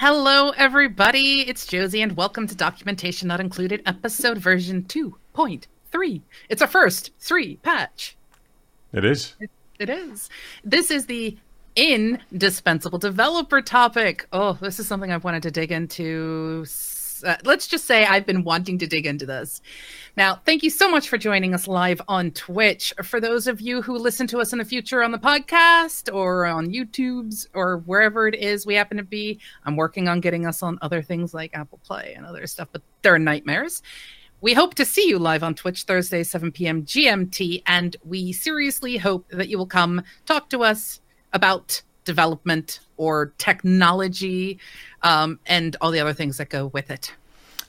Hello, everybody. It's Josey, and welcome to Documentation Not Included, episode version 2.3. It's our first 3 patch. It is. It is. This is the indispensable developer topic. Oh, this is something I've wanted to dig into. Let's just say I've been wanting to dig into this. Now, thank you so much for joining us live on Twitch. For those of you who listen to us in the future on the podcast or on YouTube's or wherever it is we happen to be, I'm working on getting us on other things like Apple Play and other stuff, but they're nightmares. We hope to see you live on Twitch Thursday, 7 p.m. GMT, and we seriously hope that you will come talk to us about development or technology and all the other things that go with it.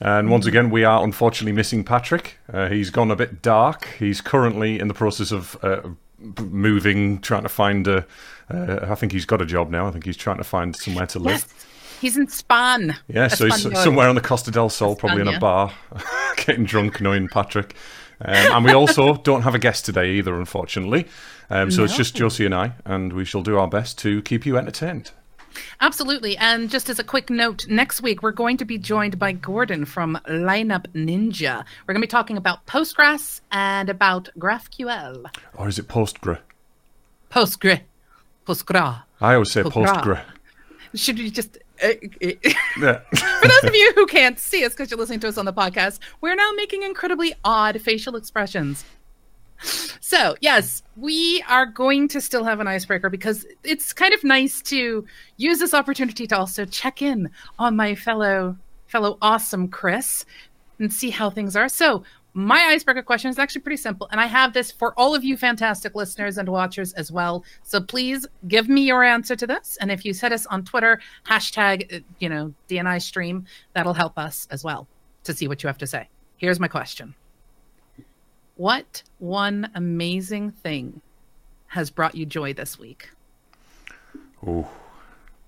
And once again, we are unfortunately missing Patrick. He's gone a bit dark. He's currently in the process of moving, trying to find I think he's got a job now. I think he's trying to find somewhere to live. Yes, he's in Spain. Yeah, so he's somewhere on the Costa del Sol, probably in a bar, getting drunk, knowing Patrick. And we also don't have a guest today either, unfortunately. So it's just Josey and I, and we shall do our best to keep you entertained. Absolutely. And just as a quick note, next week we're going to be joined by Gordon from Lineup Ninja. We're going to be talking about Postgres and about GraphQL. Or is it Postgre? Postgre. I always say Postgre. Should we just... Yeah. For those of you who can't see us because you're listening to us on the podcast, we're now making incredibly odd facial expressions. So, yes, we are going to still have an icebreaker because it's kind of nice to use this opportunity to also check in on my fellow awesome Chris and see how things are. So, my icebreaker question is actually pretty simple, and I have this for all of you fantastic listeners and watchers as well. So please give me your answer to this, and if you set us on Twitter, hashtag, DNI stream, that'll help us as well to see what you have to say. Here's my question. What one amazing thing has brought you joy this week? Oh,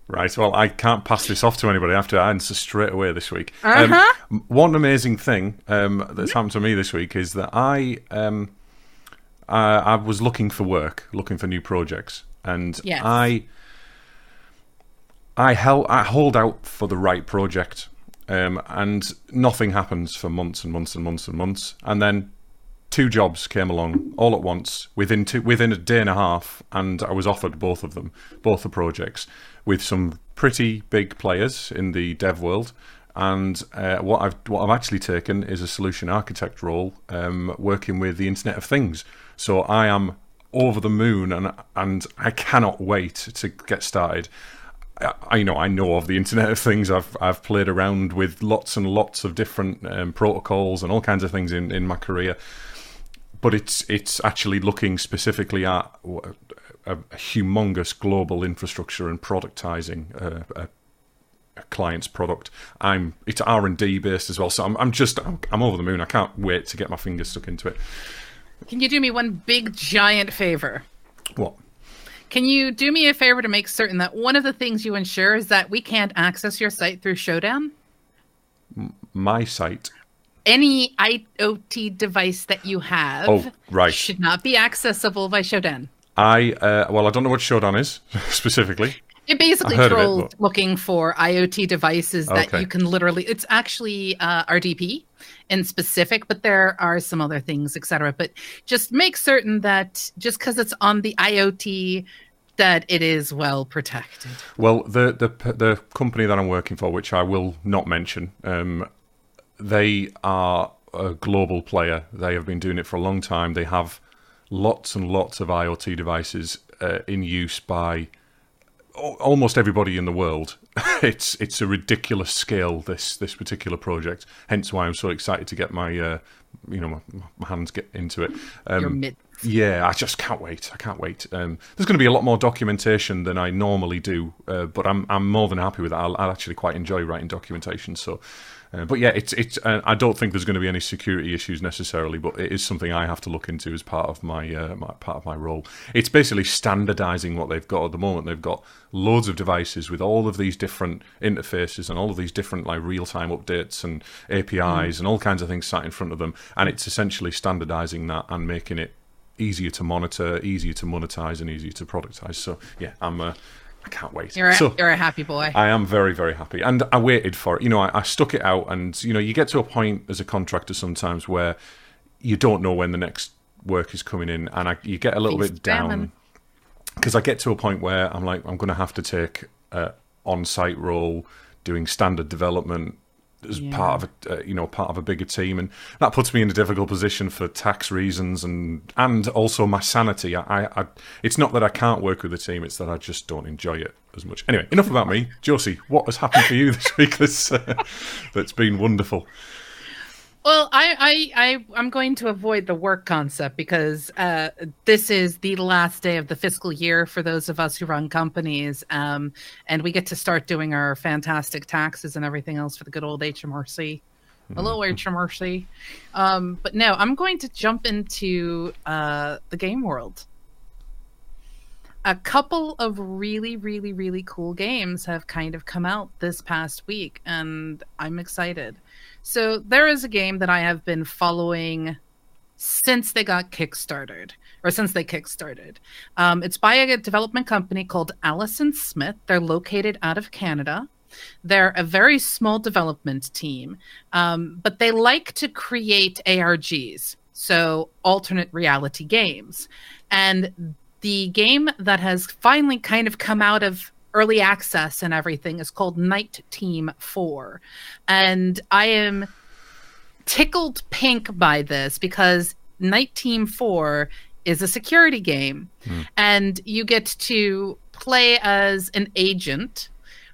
right. Well, I can't pass this off to anybody. I have to answer straight away this week. One amazing thing that's happened to me this week is that I was looking for work, looking for new projects, and yes. I hold out for the right project, and nothing happens for months and months and months and months, and then 2 jobs came along all at once within a day and a half, and I was offered both of them, both the projects, with some pretty big players in the dev world. And what I've actually taken is a solution architect role, working with the Internet of Things. So I am over the moon, and I cannot wait to get started. I know of the Internet of Things. I've played around with lots and lots of different protocols and all kinds of things in my career. But it's actually looking specifically at a humongous global infrastructure and productizing a client's product. It's R&D based as well, so I'm over the moon. I can't wait to get my fingers stuck into it. Can you do me one big giant favor? What? Can you do me a favor to make certain that one of the things you ensure is that we can't access your site through Showdown? My site? Any IoT device that you have should not be accessible by Showdown. I don't know what Showdown is specifically. It basically trolls looking for IoT devices that you can literally... It's actually RDP in specific, but there are some other things, etc. But just make certain that just because it's on the IoT, that it is well protected. Well, the company that I'm working for, which I will not mention, they are a global player. They have been doing it for a long time. They have lots and lots of IoT devices in use by almost everybody in the world. It's a ridiculous scale, this particular project. Hence why I'm so excited to get my my hands get into it. Your mitts. Yeah, I just can't wait. I can't wait. There's going to be a lot more documentation than I normally do, but I'm more than happy with that. I actually quite enjoy writing documentation. So, but yeah, it's. I don't think there's going to be any security issues necessarily, but it is something I have to look into as part of my role. It's basically standardizing what they've got at the moment. They've got loads of devices with all of these different interfaces and all of these different like real-time updates and APIs and all kinds of things sat in front of them, and it's essentially standardizing that and making it easier to monitor, easier to monetize, and easier to productize. So yeah, I'm I can't wait. You're a happy boy. I am very, very happy. And I waited for it. I stuck it out. And, you get to a point as a contractor sometimes where you don't know when the next work is coming in. And you get a little bit down. Because I get to a point where I'm like, I'm going to have to take an on-site role doing standard development as part of a bigger team, and that puts me in a difficult position for tax reasons and also my sanity. I it's not that I can't work with the team; it's that I just don't enjoy it as much. Anyway, enough about me. Josey, what has happened for you this week that's been wonderful? Well, I'm going to avoid the work concept because this is the last day of the fiscal year for those of us who run companies, and we get to start doing our fantastic taxes and everything else for the good old HMRC. Hello, HMRC. But no, I'm going to jump into the game world. A couple of really, really, really cool games have kind of come out this past week, and I'm excited. So there is a game that I have been following since they kickstarted. It's by a development company called Allison Smith. They're located out of Canada. They're a very small development team, but they like to create ARGs, so alternate reality games. And the game that has finally kind of come out of early access and everything is called Night Team 4. And I am tickled pink by this because Night Team 4 is a security game. And you get to play as an agent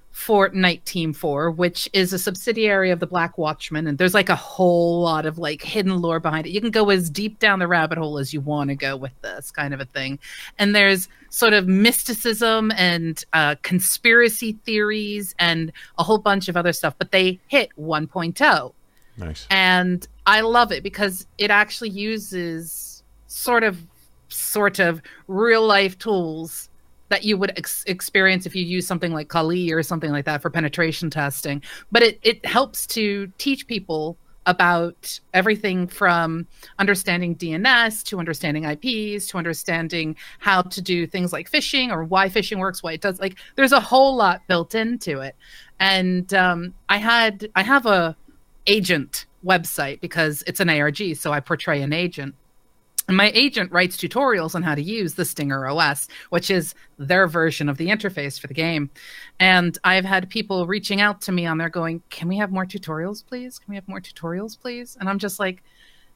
for Night Team 4, which is a subsidiary of the Black Watchman, and there's like a whole lot of like hidden lore behind it. You can go as deep down the rabbit hole as you want to go with this kind of a thing. And there's sort of mysticism and conspiracy theories and a whole bunch of other stuff, but they hit 1.0. Nice. And I love it because it actually uses sort of real life tools that you would experience if you use something like Kali or something like that for penetration testing. But it helps to teach people about everything from understanding DNS to understanding IPs to understanding how to do things like phishing or why phishing works, why it does. Like, there's a whole lot built into it. And I have a agent website because it's an ARG, so I portray an agent. And my agent writes tutorials on how to use the Stinger OS, which is their version of the interface for the game. And I've had people reaching out to me on there going, can we have more tutorials, please? Can we have more tutorials, please? And I'm just like,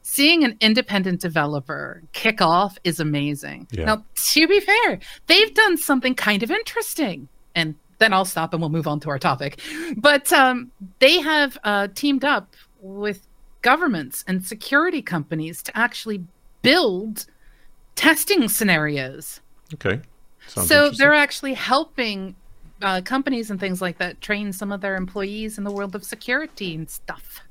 seeing an independent developer kick off is amazing. Yeah. Now, to be fair, they've done something kind of interesting. And then I'll stop and we'll move on to our topic. But they have teamed up with governments and security companies to actually build testing scenarios. Okay. So they're actually helping companies and things like that train some of their employees in the world of security and stuff.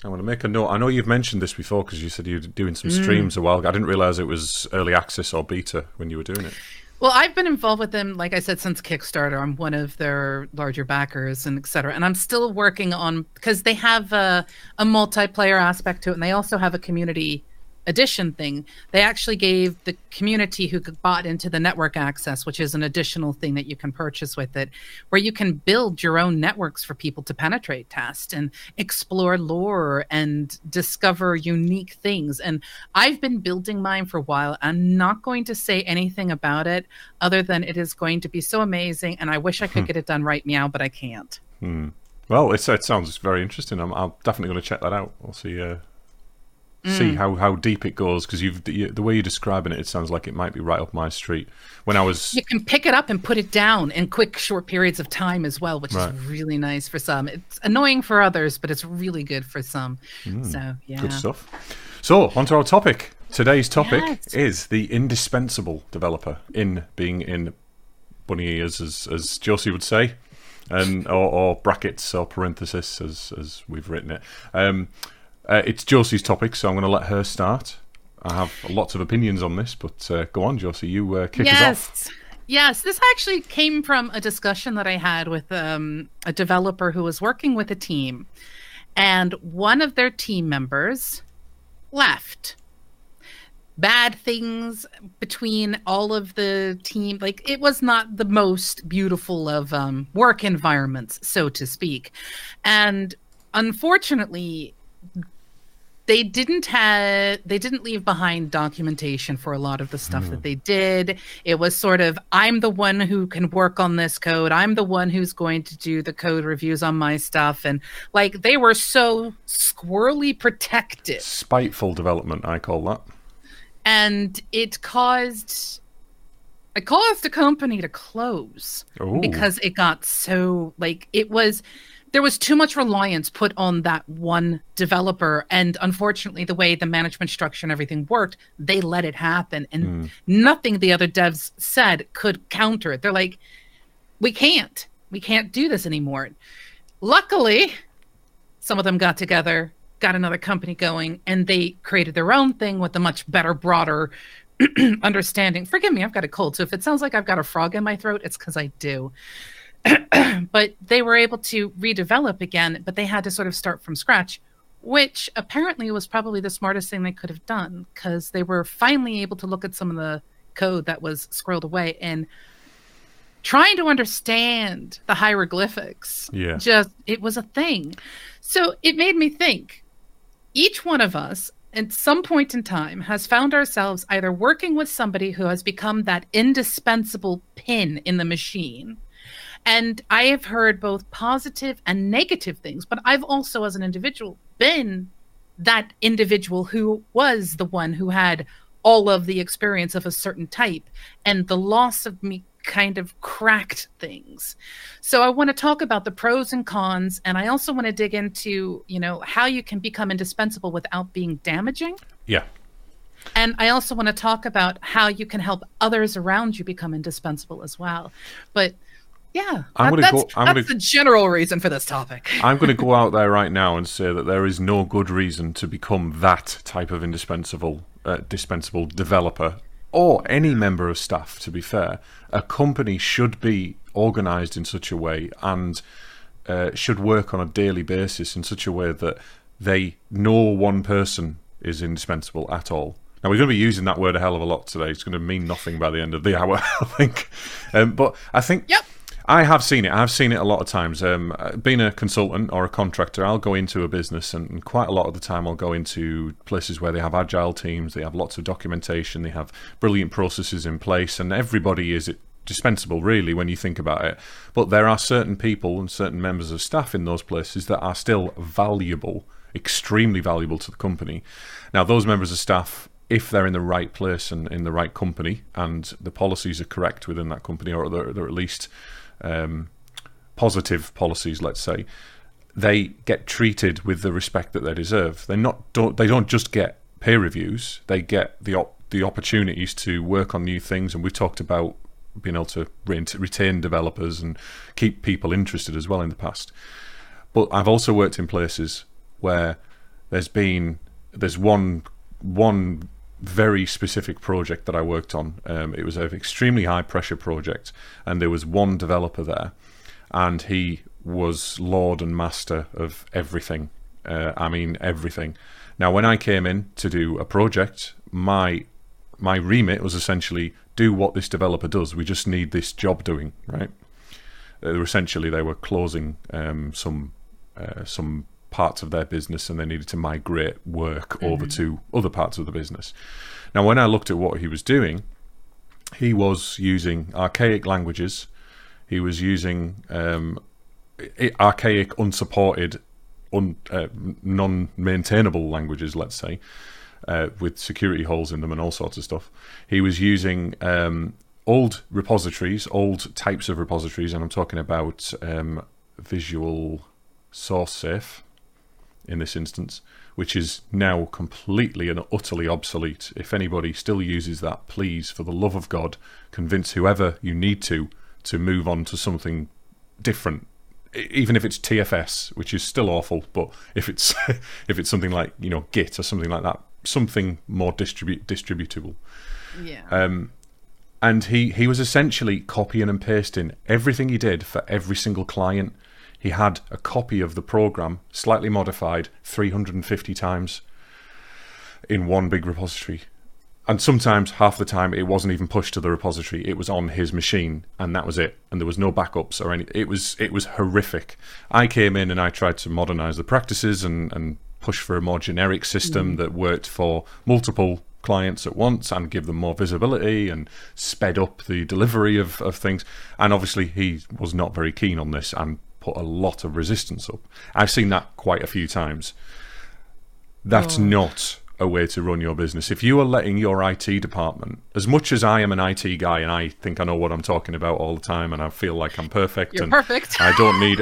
I want to make a note. I know you've mentioned this before because you said you were doing some streams a while ago. I didn't realize it was early access or beta when you were doing it. Well, I've been involved with them, like I said, since Kickstarter. I'm one of their larger backers and et cetera. And I'm still working on, because they have a multiplayer aspect to it, and they also have a community edition thing. They actually gave the community who bought into the network access, which is an additional thing that you can purchase with it, where you can build your own networks for people to penetrate test and explore lore and discover unique things. And I've been building mine for a while. I'm not going to say anything about it other than it is going to be so amazing, and I wish I could get it done right now, but I can't. Well, it sounds very interesting. I'm definitely going to check that out. I'll see how deep it goes, because the way you're describing it sounds like it might be right up my street. You can pick it up and put it down in quick short periods of time as well, which is really nice for some. It's annoying for others, but it's really good for some. So yeah, good stuff. So on to our topic. Today's topic is the indispensable developer, being in bunny ears, as Josey would say, and or brackets or parenthesis as we've written it. It's Josey's topic, so I'm going to let her start. I have lots of opinions on this, but go on, Josey. You kick us off. Yes, this actually came from a discussion that I had with a developer who was working with a team, and one of their team members left. bad things between all of the team. Like, it was not the most beautiful of work environments, so to speak. And unfortunately, they didn't leave behind documentation for a lot of the stuff that they did. It was sort of, I'm the one who can work on this code. I'm the one who's going to do the code reviews on my stuff. And like, they were so squirrely protective. Spiteful development, I call that. And it caused a company to close. Ooh. Because it got so, like, there was too much reliance put on that one developer. And unfortunately, the way the management structure and everything worked, they let it happen. And nothing the other devs said could counter it. They're like, we can't do this anymore. Luckily, some of them got together, got another company going, and they created their own thing with a much better, broader understanding. Forgive me, I've got a cold. So if it sounds like I've got a frog in my throat, it's because I do. But they were able to redevelop again, but they had to sort of start from scratch, which apparently was probably the smartest thing they could have done, because they were finally able to look at some of the code that was squirreled away and trying to understand the hieroglyphics. Yeah. It was a thing. So it made me think, each one of us at some point in time has found ourselves either working with somebody who has become that indispensable pin in the machine. And I have heard both positive and negative things, but I've also, as an individual, been that individual who was the one who had all of the experience of a certain type, and the loss of me kind of cracked things. So I want to talk about the pros and cons, and I also want to dig into, how you can become indispensable without being damaging. Yeah. And I also want to talk about how you can help others around you become indispensable as well. But yeah, that's the general reason for this topic. I'm going to go out there right now and say that there is no good reason to become that type of dispensable developer, or any member of staff, to be fair. A company should be organised in such a way, and should work on a daily basis in such a way that no one person is indispensable at all. Now, we're going to be using that word a hell of a lot today. It's going to mean nothing by the end of the hour, I think. But I think... Yep. I have seen it. I've seen it a lot of times. Being a consultant or a contractor, I'll go into a business, and quite a lot of the time I'll go into places where they have agile teams, they have lots of documentation, they have brilliant processes in place, and everybody is dispensable, really, when you think about it. But there are certain people and certain members of staff in those places that are still valuable, extremely valuable to the company. Now, those members of staff, if they're in the right place and in the right company, and the policies are correct within that company, or they're at least... positive policies, let's say, they get treated with the respect that they deserve. They don't just get peer reviews; they get the opportunities to work on new things. And we've talked about being able to retain developers and keep people interested as well in the past. But I've also worked in places where there's one very specific project that I worked on. It was an extremely high pressure project, and there was one developer there, and he was lord and master of everything. I mean, everything. Now, when I came in to do a project, my remit was essentially do what this developer does. We just need this job doing, right? They were closing some parts of their business, and they needed to migrate work over to other parts of the business. Now, when I looked at what he was doing, he was using archaic languages. He was using archaic, unsupported, non-maintainable languages, let's say, with security holes in them and all sorts of stuff. He was using old repositories, old types of repositories, and I'm talking about Visual Source Safe, in this instance, which is now completely and utterly obsolete. If anybody still uses that, please, for the love of God, convince whoever you need to move on to something different, even if it's TFS, which is still awful. But if it's something like Git or something like that, something more distributable. Yeah. And he was essentially copying and pasting everything he did for every single client. He had a copy of the program, slightly modified, 350 times in one big repository. And sometimes, half the time, it wasn't even pushed to the repository. It was on his machine, and that was it. And there was no backups or anything. It was horrific. I came in and I tried to modernize the practices and push for a more generic system that worked for multiple clients at once and give them more visibility and sped up the delivery of things. And obviously, he was not very keen on this and put a lot of resistance up. I've seen that quite a few times. That's not a way to run your business. If you are letting your IT department, as much as I am an IT guy and I think I know what I'm talking about all the time and I feel like I'm perfect, You're perfect. I don't need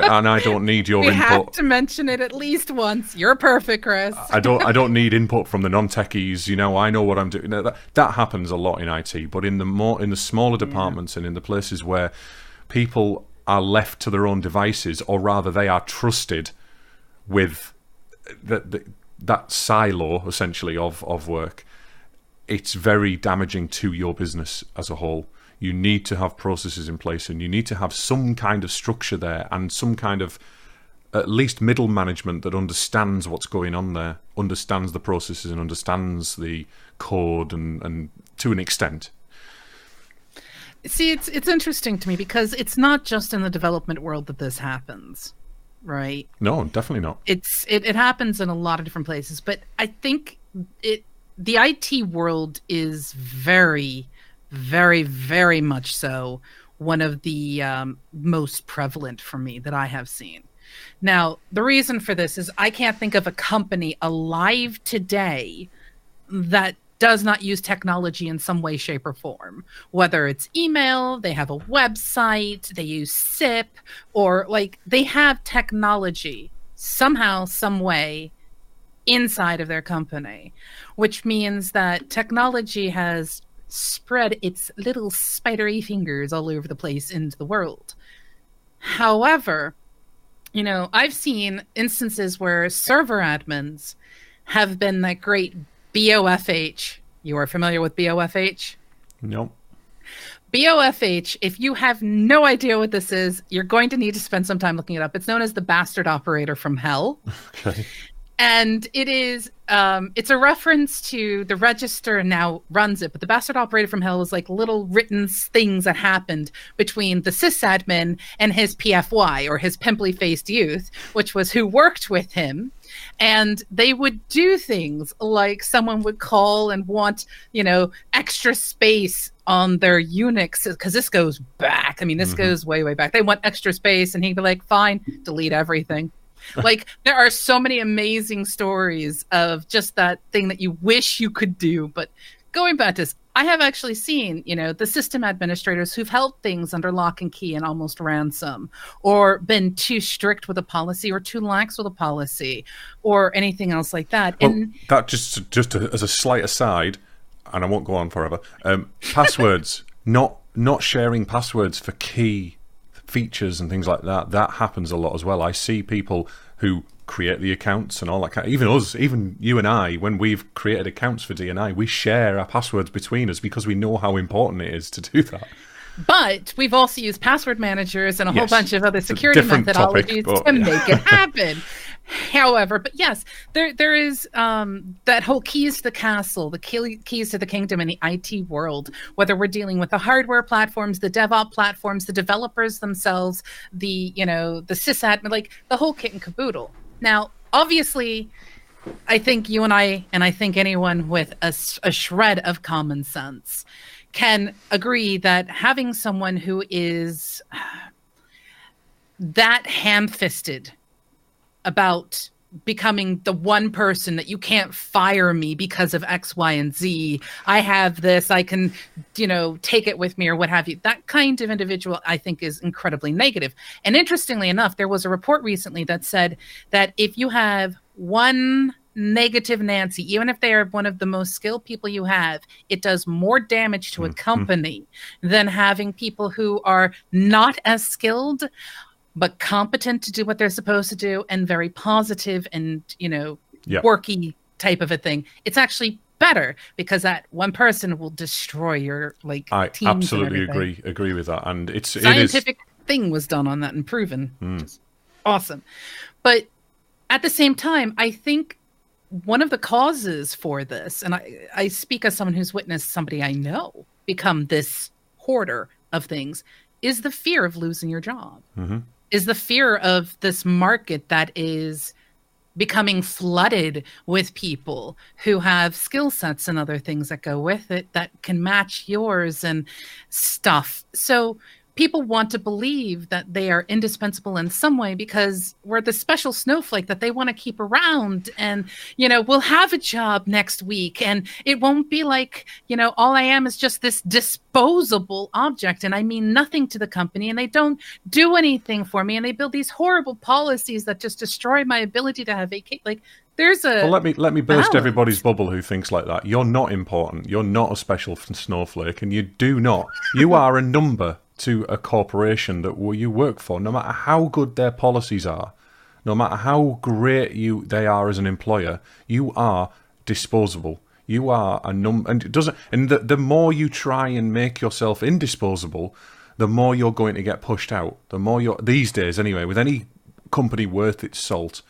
your input. We have to mention it at least once. You're perfect, Chris. I don't need input from the non-techies. I know what I'm doing. That happens a lot in IT, but in the smaller departments and in the places where people are left to their own devices, or rather they are trusted with that silo, essentially, of work, it's very damaging to your business as a whole. You need to have processes in place, and you need to have some kind of structure there, and some kind of, at least, middle management that understands what's going on there, understands the processes and understands the code, and to an extent. See, it's interesting to me because it's not just in the development world that this happens. Right? No, definitely not. It happens in a lot of different places, but I think the IT world is very, very, very much so one of the most prevalent for me that I have seen. Now, the reason for this is I can't think of a company alive today that does not use technology in some way, shape, or form. Whether it's email, they have a website, they use SIP, or they have technology somehow, some way inside of their company, which means that technology has spread its little spidery fingers all over the place into the world. However, I've seen instances where server admins have been that great BOFH. You are familiar with BOFH? Nope. BOFH, if you have no idea what this is, you're going to need to spend some time looking it up. It's known as the bastard operator from hell. Okay. And it is, it's a reference to the register now runs it, but the bastard operator from hell was like little written things that happened between the sysadmin and his PFY, or his pimply faced youth, which was who worked with him. And they would do things like someone would call and want, extra space on their Unix, because this goes back. I mean, this goes way, way back. They want extra space, and he'd be like, fine, delete everything. There are so many amazing stories of just that thing that you wish you could do. But going back to this, I have actually seen, the system administrators who've held things under lock and key and almost ransom, or been too strict with a policy or too lax with a policy, or anything else like that. Well, and that just as a slight aside, and I won't go on forever. Passwords, not sharing passwords for key features and things like that happens a lot as well. I see people who create the accounts and all that kind of, even us, even you and I, when we've created accounts for D&I, we share our passwords between us because we know how important it is to do that. But we've also used password managers and a whole bunch of other security methodologies to make it happen. However, but yes, there is that whole keys to the castle, the keys to the kingdom in the IT world, whether we're dealing with the hardware platforms, the DevOps platforms, the developers themselves, the sysadmin, the whole kit and caboodle. Now, obviously, I think you and I think anyone with a shred of common sense can agree that having someone who is that ham-fisted about becoming the one person that you can't fire me because of X, Y, and Z. I have this, I can, take it with me or what have you. That kind of individual, I think, is incredibly negative. And interestingly enough, there was a report recently that said that if you have one negative Nancy, even if they are one of the most skilled people you have, it does more damage to a company than having people who are not as skilled but competent to do what they're supposed to do and very positive and, worky type of a thing. It's actually better because that one person will destroy your I teams. Absolutely agree with that. And scientific thing was done on that and proven. Which is awesome. But at the same time, I think one of the causes for this, and I speak as someone who's witnessed somebody I know become this hoarder of things, is the fear of losing your job, is the fear of this market that is becoming flooded with people who have skill sets and other things that go with it that can match yours and stuff. So people want to believe that they are indispensable in some way because we're the special snowflake that they want to keep around. And, we'll have a job next week and it won't be like, all I am is just this disposable object. And I mean nothing to the company and they don't do anything for me. And they build these horrible policies that just destroy my ability to have vacate. Like there's a... Well, let me burst everybody's bubble who thinks like that. You're not important. You're not a special snowflake and you are a number to a corporation that you work for, no matter how good their policies are, no matter how great they are as an employer, you are disposable. You are a and it doesn't. And the more you try and make yourself indisposable, the more you're going to get pushed out. The more these days anyway, with any company worth its salt,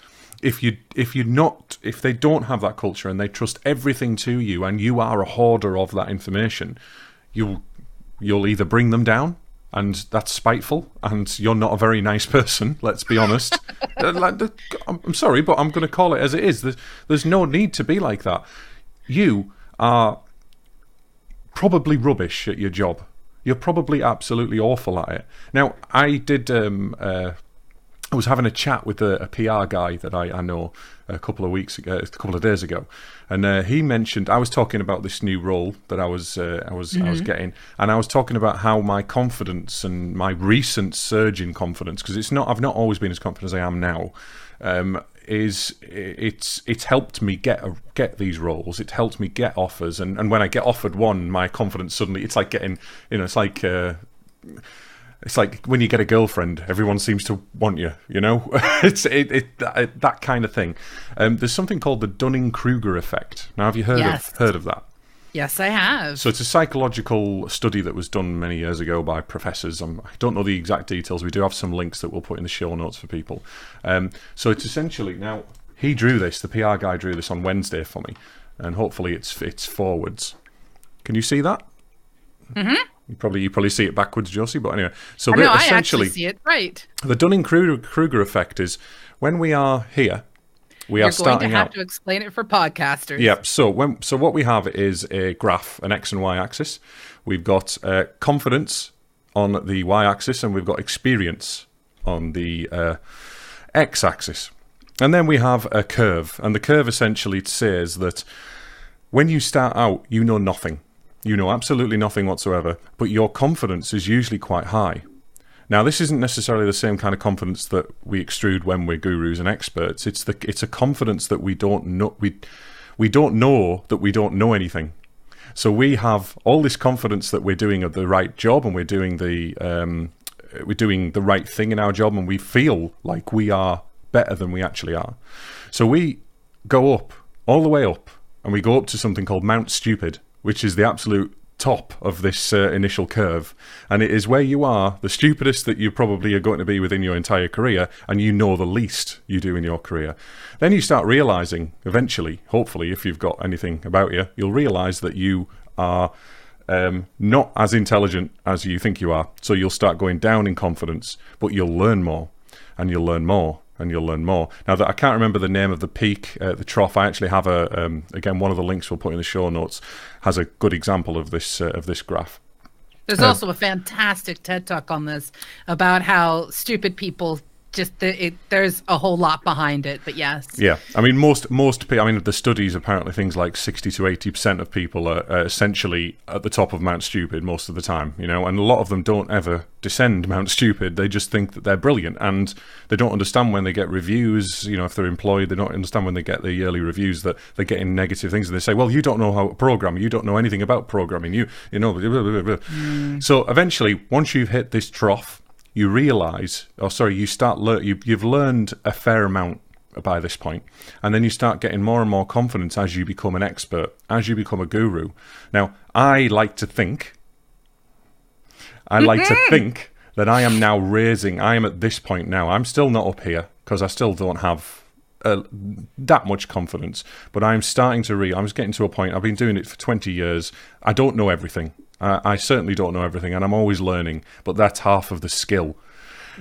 if they don't have that culture and they trust everything to you, and you are a hoarder of that information, you'll either bring them down. And that's spiteful, and you're not a very nice person, let's be honest. I'm sorry, but I'm going to call it as it is. There's no need to be like that. You are probably rubbish at your job. You're probably absolutely awful at it. Now, I was having a chat with a PR guy that I know a couple of days ago, and he mentioned, I was talking about this new role that I was getting, and I was talking about how my confidence and my recent surge in confidence, because I've not always been as confident as I am now, it's helped me get these roles. It helped me get offers, and when I get offered one, my confidence suddenly, it's like getting, it's like when you get a girlfriend, everyone seems to want you, It's that kind of thing. There's something called the Dunning-Kruger effect. Now, have you heard of that? Yes, I have. So it's a psychological study that was done many years ago by professors. I don't know the exact details. We do have some links that we'll put in the show notes for people. So it's essentially, now, he drew this, the PR guy drew this on Wednesday for me, and hopefully it's forwards. Can you see that? Mm-hmm. You probably see it backwards, Josey, but anyway. So no, I actually see it right. The Dunning-Kruger effect is when we are here, are starting out. You're going to have to explain it for podcasters. Yep. So what we have is a graph, an X and Y axis. We've got confidence on the Y axis, and we've got experience on the X axis. And then we have a curve, and the curve essentially says that when you start out, you know nothing. You know absolutely nothing whatsoever, but your confidence is usually quite high. Now, this isn't necessarily the same kind of confidence that we extrude when we're gurus and experts. It's a confidence that we don't know. We don't know that we don't know anything. So we have all this confidence that we're doing the right job, and we're doing the right thing in our job, and we feel like we are better than we actually are. So we go up, all the way up, and we go up to something called Mount Stupid, which is the absolute top of this initial curve. And it is where you are the stupidest that you probably are going to be within your entire career, and you know the least you do in your career. Then you start realizing, eventually, hopefully, if you've got anything about you, you'll realize that you are not as intelligent as you think you are. So you'll start going down in confidence, but you'll learn more, and you'll learn more, and you'll learn more. Now, that I can't remember the name of the peak, the trough. I actually have again, one of the links we'll put in the show notes has a good example of this graph. There's also a fantastic TED Talk on this about how stupid people there's a whole lot behind it, but yes. Yeah, I mean, most people, I mean, the studies, apparently things like 60 to 80% of people are essentially at the top of Mount Stupid most of the time, and a lot of them don't ever descend Mount Stupid. They just think that they're brilliant, and they don't understand when they get reviews, if they're employed, they don't understand when they get the yearly reviews that they're getting negative things, and they say, well, you don't know how to program, you don't know anything about programming, you know, blah, blah, blah, blah. So eventually, once you've hit this trough, you realize, you've learned a fair amount by this point, and then you start getting more and more confidence as you become an expert, as you become a guru. Now, I like to think that I am at this point now. I'm still not up here because I still don't have that much confidence, but I'm starting to I was getting to a point. I've been doing it for 20 years. I don't know everything. I certainly don't know everything, and I'm always learning, but that's half of the skill.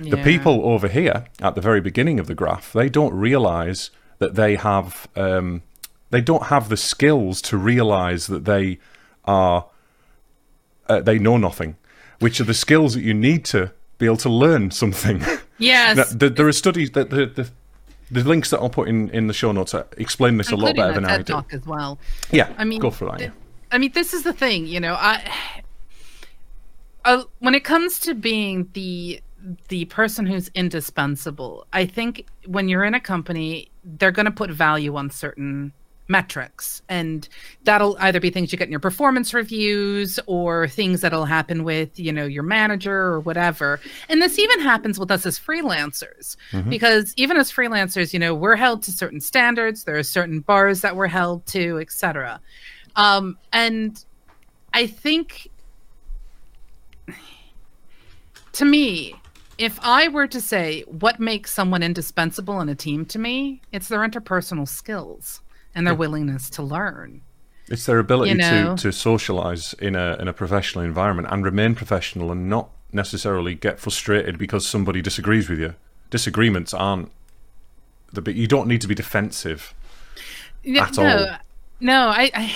Yeah. The people over here at the very beginning of the graph, they don't realize that they have, they don't have the skills to realize that they are, they know nothing, which are the skills that you need to be able to learn something. Yes. Now, there are studies that the links that I'll put in the show notes explain this a lot better than I do. Talk as well. Yeah, I mean, go for that. Yeah. I mean, this is the thing, you know. When it comes to being the person who's indispensable, I think when you're in a company, they're going to put value on certain metrics, and that'll either be things you get in your performance reviews or things that'll happen with, you know, your manager or whatever. And this even happens with us as freelancers, because even as freelancers, you know, we're held to certain standards. There are certain bars that we're held to, etc. And I think, to me, if I were to say what makes someone indispensable in a team to me, it's their interpersonal skills and their willingness to learn. It's their ability to socialize in a professional environment and remain professional and not necessarily get frustrated because somebody disagrees with you. Disagreements aren't you don't need to be defensive at all. No, I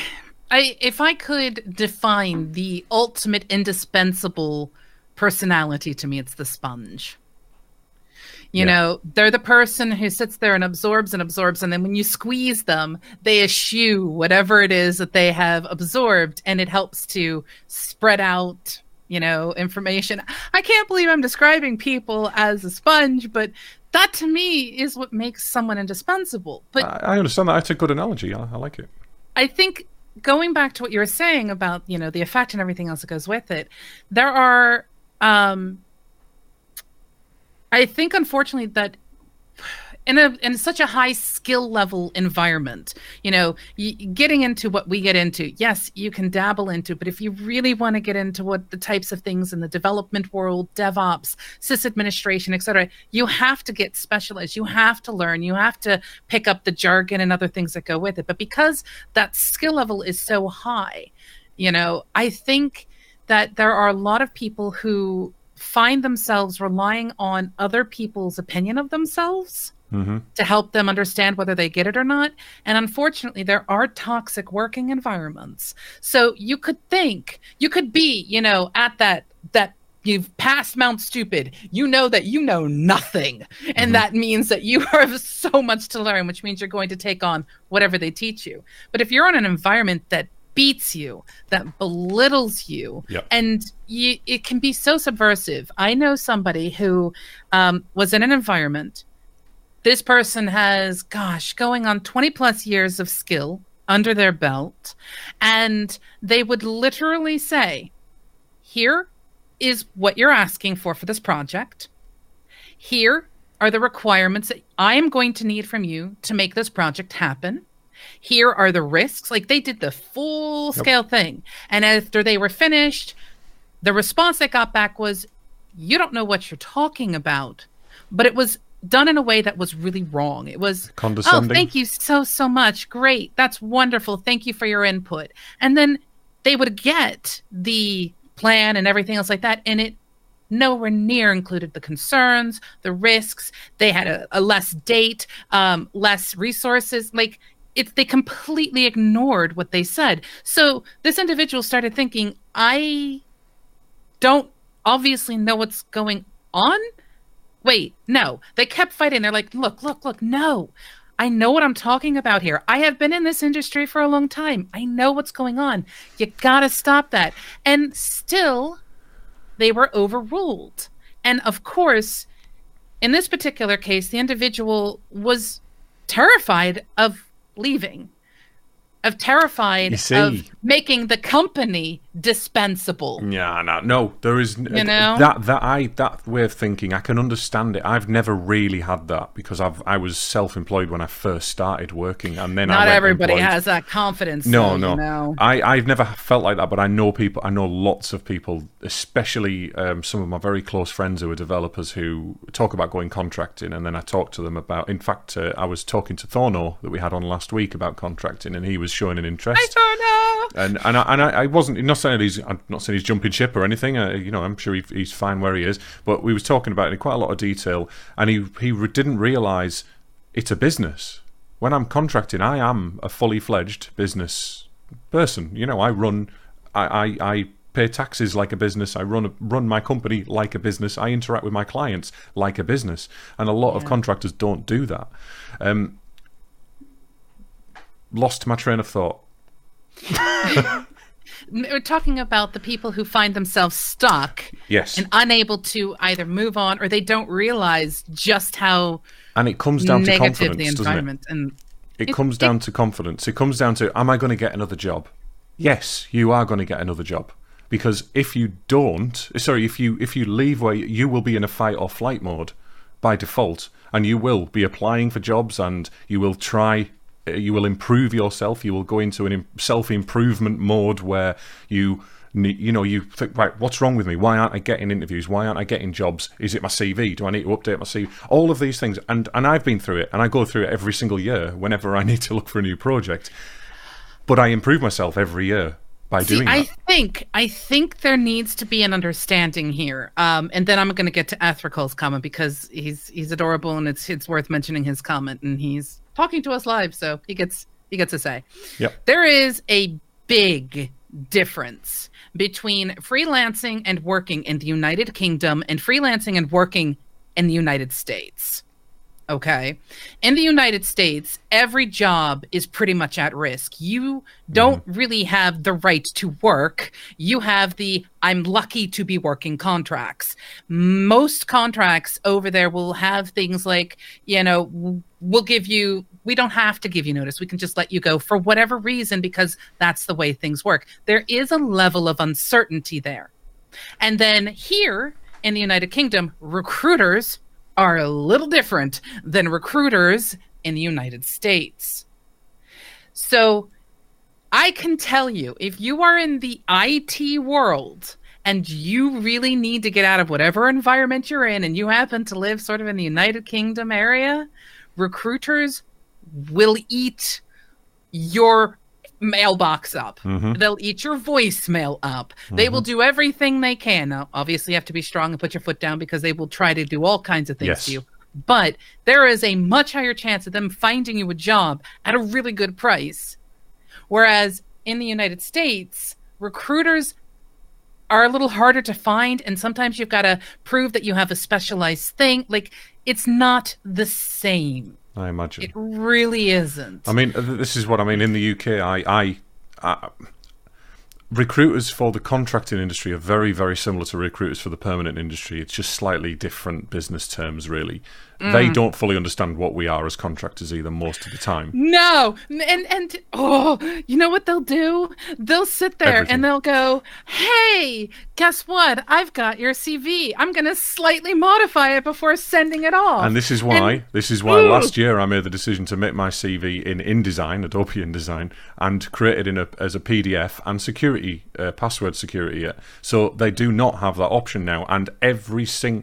if I could define the ultimate indispensable personality, to me, it's the sponge. You know, they're the person who sits there and absorbs, and then when you squeeze them, they eschew whatever it is that they have absorbed, and it helps to spread out, you know, information. I can't believe I'm describing people as a sponge, but that to me is what makes someone indispensable. But I understand that. That's a good analogy. I like it. I think going back to what you were saying about, you know, the effect and everything else that goes with it, there are, I think, unfortunately, that in such a high skill level environment, you know, getting into what we get into, yes, you can dabble into, but if you really want to get into what the types of things in the development world, DevOps, sysadministration, etc., you have to get specialized. You have to learn. You have to pick up the jargon and other things that go with it. But because that skill level is so high, you know, I think that there are a lot of people who find themselves relying on other people's opinion of themselves to help them understand whether they get it or not. And unfortunately, there are toxic working environments. So you could be, you know, at that you've passed Mount Stupid, you know that you know nothing. And that means that you have so much to learn, which means you're going to take on whatever they teach you. But if you're in an environment that beats you, that belittles you, and it can be so subversive. I know somebody who was in an environment. This person has, going on 20 plus years of skill under their belt, and they would literally say, here is what you're asking for this project. Here are the requirements that I am going to need from you to make this project happen. Here are the risks. Like, they did the full scale thing. And after they were finished, the response they got back was, you don't know what you're talking about. But it was done in a way that was really wrong. It was condescending. Oh, thank you so much. Great. That's wonderful. Thank you for your input. And then they would get the plan and everything else like that. And it nowhere near included the concerns, the risks. They had a less date, less resources. Like, they completely ignored what they said. So this individual started thinking, I don't obviously know what's going on. Wait, no. They kept fighting. They're like, look, no. I know what I'm talking about here. I have been in this industry for a long time. I know what's going on. You gotta stop that. And still, they were overruled. And of course, in this particular case, the individual was terrified of leaving, terrified of making the company dispensable. Yeah, no, there is that way of thinking. I can understand it. I've never really had that because I was self-employed when I first started working, and then not everybody employed. has that confidence. No, though, you know? I've never felt like that, but I know people. I know lots of people, especially some of my very close friends who are developers who talk about going contracting, and then I talk to them about. In fact, I was talking to Thorno that we had on last week about contracting, and he was showing an interest. Hi, Thorno. And I wasn't I'm not saying he's jumping ship or anything. I'm sure he's fine where he is. But we was talking about it in quite a lot of detail, and he didn't realise it's a business. When I'm contracting, I am a fully fledged business person. I pay taxes like a business. I run my company like a business. I interact with my clients like a business, and a lot of contractors don't do that. Lost my train of thought. We're talking about the people who find themselves stuck, yes, and unable to either move on, or they don't realize just how and it comes down to confidence, the environment, doesn't it? It comes down to confidence. It comes down to, am I going to get another job? Yes, you are going to get another job, because if you leave where you will be in a fight or flight mode by default, and you will be applying for jobs, and you will improve yourself. You will go into a self-improvement mode where you think, right, what's wrong with me? Why aren't I getting interviews? Why aren't I getting jobs? Is it my CV? Do I need to update my CV? All of these things, and I've been through it, and I go through it every single year whenever I need to look for a new project. But I improve myself every year by doing that. I think there needs to be an understanding here, and then I'm going to get to Ethrical's comment because he's adorable, and it's worth mentioning his comment, and he's talking to us live, so he gets a say. Yep. There is a big difference between freelancing and working in the United Kingdom and freelancing and working in the United States. Okay. In the United States, every job is pretty much at risk. You don't really have the right to work. You have the I'm lucky to be working contracts. Contracts over there will have things like, we don't have to give you notice. We can just let you go for whatever reason because that's the way things work. There is a level of uncertainty there. And then here in the United Kingdom, recruiters are a little different than recruiters in the United States. So I can tell you, if you are in the IT world and you really need to get out of whatever environment you're in and you happen to live sort of in the United Kingdom area, recruiters will eat your mailbox up. They'll eat your voicemail up. They will do everything they can. Now, obviously, you have to be strong and put your foot down because they will try to do all kinds of things to you. But there is a much higher chance of them finding you a job at a really good price. Whereas in the United States, recruiters are a little harder to find, and sometimes you've got to prove that you have a specialized thing. Like, it's not the same. I imagine. It really isn't. I mean, this is what I mean. In the UK, I recruiters for the contracting industry are very, very similar to recruiters for the permanent industry. It's just slightly different business terms, really. They don't fully understand what we are as contractors either most of the time. No. And you know what they'll do? They'll sit there and they'll go, hey, guess what? I've got your CV. I'm going to slightly modify it before sending it off. And this is why last year I made the decision to make my CV in InDesign, Adobe InDesign, and create it as a PDF and password security. So they do not have that option now. And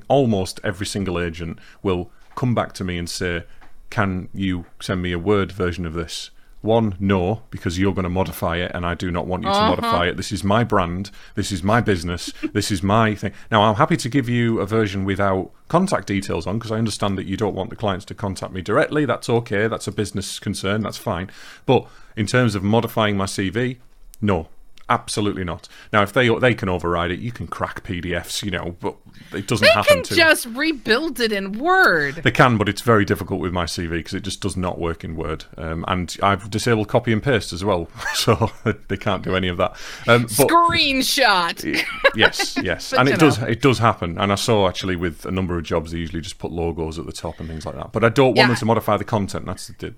almost every single agent will come back to me and say, can you send me a Word version of this? One, no, because you're going to modify it and I do not want you to modify it. This is my brand. This is my business. This is my thing. Now, I'm happy to give you a version without contact details on because I understand that you don't want the clients to contact me directly. That's okay. That's a business concern. That's fine. But in terms of modifying my CV, no. Absolutely not. Now, if they can override it, you can crack PDFs, but it doesn't happen. They can just rebuild it in Word. They can, but it's very difficult with my CV because it just does not work in Word. And I've disabled copy and paste as well, so they can't do any of that. Screenshot. Yes, and it does happen. And I saw actually with a number of jobs, they usually just put logos at the top and things like that. But I don't want them to modify the content. That's the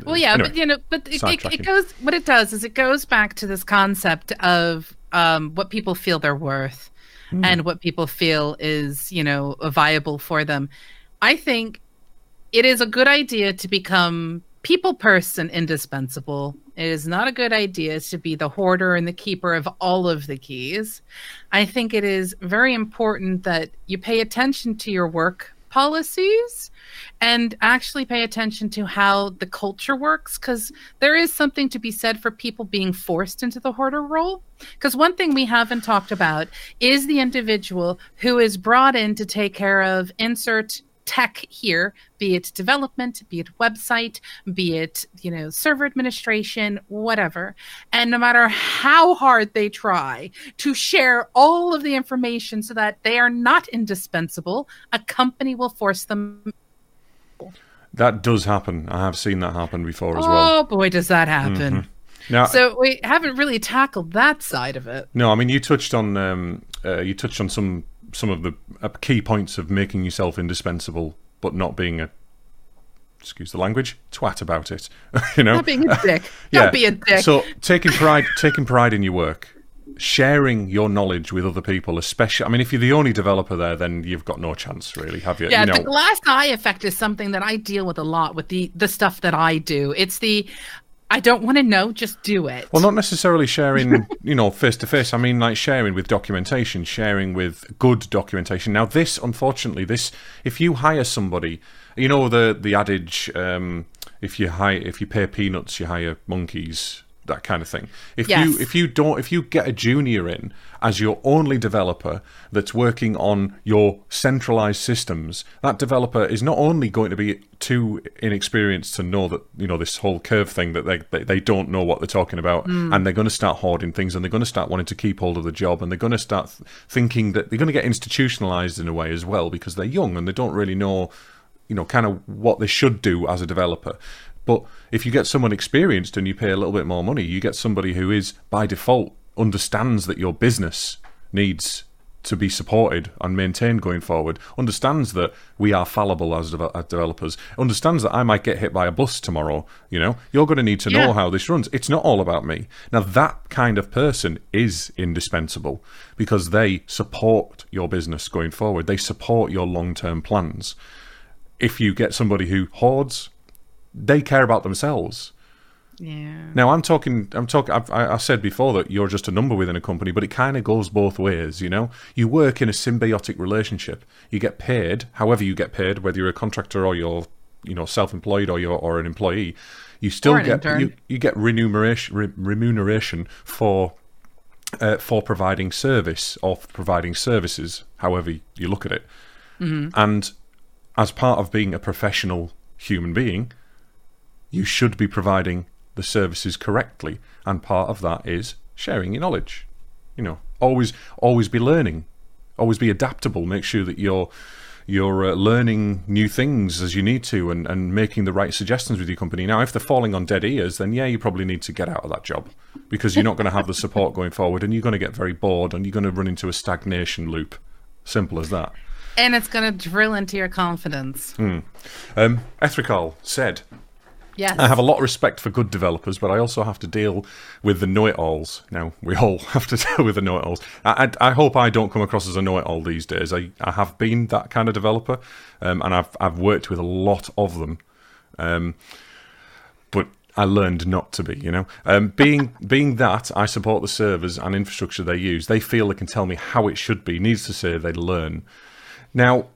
well, yeah, anyway, but it goes. What it does is it goes back to this concept of what people feel they're worth and what people feel is, viable for them. I think it is a good idea to become people person indispensable. It is not a good idea to be the hoarder and the keeper of all of the keys. I think it is very important that you pay attention to your work policies and actually pay attention to how the culture works, because there is something to be said for people being forced into the hoarder role. Because one thing we haven't talked about is the individual who is brought in to take care of insert tech here, be it development, be it website, be it, server administration, whatever. And no matter how hard they try to share all of the information so that they are not indispensable, a company will force them. That does happen. I have seen that happen before as well. Oh boy, does that happen. Mm-hmm. Now, so we haven't really tackled that side of it. No, I mean, you touched on some of the key points of making yourself indispensable, but not being a, excuse the language, twat about it. Not being a dick. Don't be a dick. So taking pride in your work, sharing your knowledge with other people, especially, I mean, if you're the only developer there, then you've got no chance, really, have you? Yeah, the glass eye effect is something that I deal with a lot with the stuff that I do. It's I don't want to know, just do it. Well, not necessarily sharing, face to face. I mean, like sharing with documentation, sharing with good documentation. Now, unfortunately, if you hire somebody, the adage, if you pay peanuts, you hire monkeys, that kind of thing. If you get a junior in as your only developer that's working on your centralized systems, that developer is not only going to be too inexperienced to know that this whole curve thing, that they don't know what they're talking about, and they're going to start hoarding things, and they're going to start wanting to keep hold of the job, and they're going to start thinking that they're going to get institutionalized in a way as well, because they're young and they don't really know kind of what they should do as a developer. But if you get someone experienced and you pay a little bit more money, you get somebody who is, by default, understands that your business needs to be supported and maintained going forward, understands that we are fallible as developers, understands that I might get hit by a bus tomorrow, you're going to need to know how this runs. It's not all about me. Now, that kind of person is indispensable because they support your business going forward. They support your long-term plans. If you get somebody who hoards, they care about themselves. Yeah. Now, I'm talking. I said before that you're just a number within a company, but it kind of goes both ways. You work in a symbiotic relationship. You get paid, however you get paid, whether you're a contractor or you're, self-employed or an employee. You still get you get remuneration for providing service or providing services, however you look at it. Mm-hmm. And as part of being a professional human being, you should be providing the services correctly, and part of that is sharing your knowledge. Always be learning, always be adaptable. Make sure that you're learning new things as you need to, and making the right suggestions with your company. Now, if they're falling on dead ears, then you probably need to get out of that job, because you're not going to have the support going forward, and you're going to get very bored, and you're going to run into a stagnation loop. Simple as that. And it's going to drill into your confidence. Ethrical said, yes, I have a lot of respect for good developers, but I also have to deal with the know-it-alls. Now, we all have to deal with the know-it-alls. I hope I don't come across as a know-it-all these days. I have been that kind of developer, and I've worked with a lot of them. But I learned not to be, being that I support the servers and infrastructure they use. They feel they can tell me how it should be. Needs to say they learn. Now,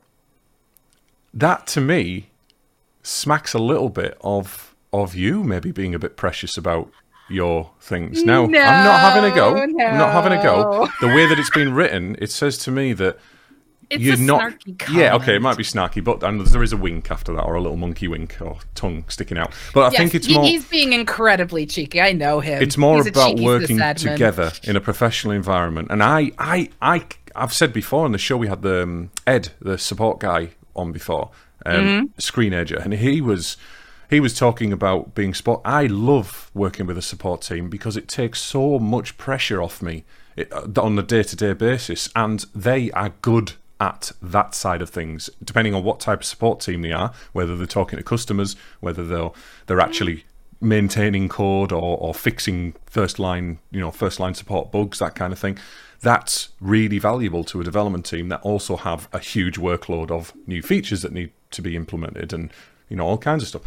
that to me smacks a little bit of you maybe being a bit precious about your things. Now, no, I'm not having a go. No. I'm not having a go. The way that it's been written, it says to me that it's a snarky comment. Yeah, okay, it might be snarky, but there is a wink after that, or a little monkey wink, or tongue sticking out. But I think it's more... He's being incredibly cheeky. I know him. It's more about working together in a professional environment. And I've said before on the show, we had the Ed, the support guy, on before, Screenager, and he was talking about being support. I love working with a support team because it takes so much pressure off me on a day-to-day basis, and they are good at that side of things, depending on what type of support team they are, whether they're talking to customers, whether they're actually maintaining code or fixing first line support bugs, that kind of thing. That's really valuable to a development team that also have a huge workload of new features that need to be implemented and, all kinds of stuff.